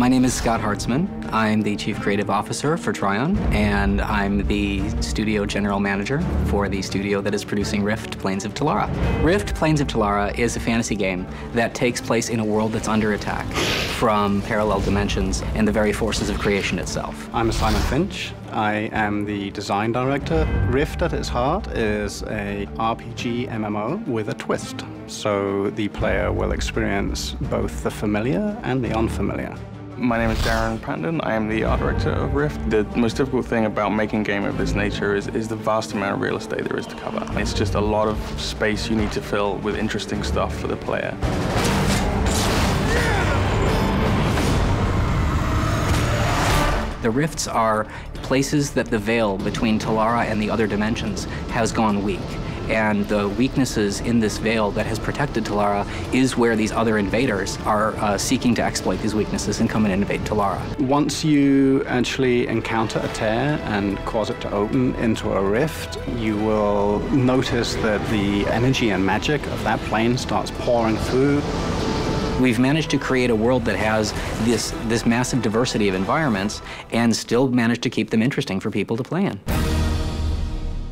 My name is Scott Hartzman. I'm the Chief Creative Officer for Trion, and I'm the Studio General Manager for the studio that is producing Rift, Plains of Telara. Rift, Plains of Telara is a fantasy game that takes place in a world that's under attack from parallel dimensions and the very forces of creation itself. I'm Simon Finch. I am the design director. Rift at its heart is a RPG MMO with a twist. So the player will experience both the familiar and the unfamiliar. My name is Darren Pandon. I am the art director of Rift. The most difficult thing about making a game of this nature is the vast amount of real estate there is to cover. It's just a lot of space you need to fill with interesting stuff for the player. The rifts are places that the veil between Telara and the other dimensions has gone weak. And the weaknesses in this veil that has protected Telara is where these other invaders are seeking to exploit these weaknesses and come and invade Telara. Once you actually encounter a tear and cause it to open into a rift, you will notice that the energy and magic of that plane starts pouring through. We've managed to create a world that has this massive diversity of environments and still managed to keep them interesting for people to play in.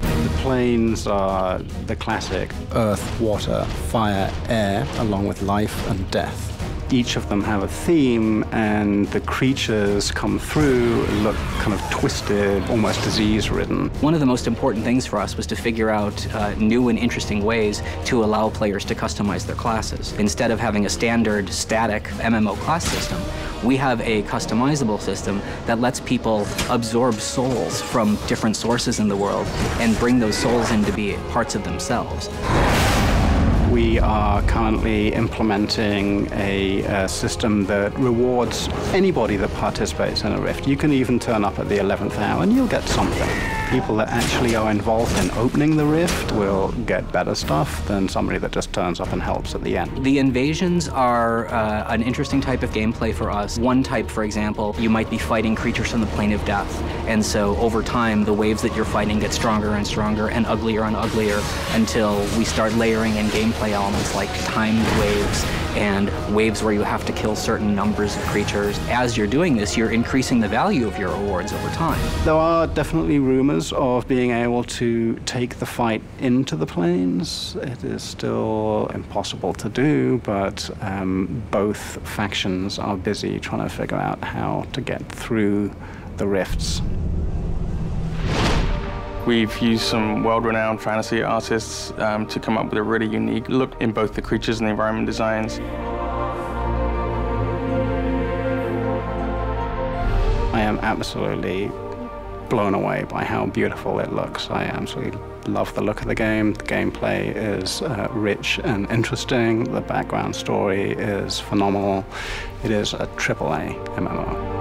The planes are the classic earth, water, fire, air, along with life and death. Each of them have a theme, and the creatures come through, look kind of twisted, almost disease-ridden. One of the most important things for us was to figure out new and interesting ways to allow players to customize their classes. Instead of having a standard, static MMO class system, we have a customizable system that lets people absorb souls from different sources in the world and bring those souls in to be parts of themselves. We are currently implementing a system that rewards anybody that participates in a rift. You can even turn up at the 11th hour and you'll get something. People that actually are involved in opening the rift will get better stuff than somebody that just turns up and helps at the end. The invasions are an interesting type of gameplay for us. One type, for example, you might be fighting creatures from the plane of death. And so over time, the waves that you're fighting get stronger and stronger and uglier until we start layering in gameplay elements like timed waves and waves where you have to kill certain numbers of creatures. As you're doing this, you're increasing the value of your rewards over time. There are definitely rumors of being able to take the fight into the planes. It is still impossible to do, but both factions are busy trying to figure out how to get through the rifts. We've used some world-renowned fantasy artists to come up with a really unique look in both the creatures and the environment designs. I am absolutely blown away by how beautiful it looks. I absolutely love the look of the game. The gameplay is rich and interesting. The background story is phenomenal. It is a AAA MMO.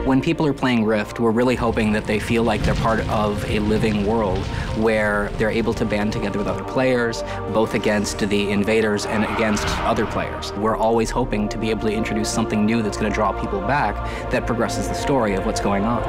When people are playing Rift, we're really hoping that they feel like they're part of a living world where they're able to band together with other players, both against the invaders and against other players. We're always hoping to be able to introduce something new that's going to draw people back that progresses the story of what's going on.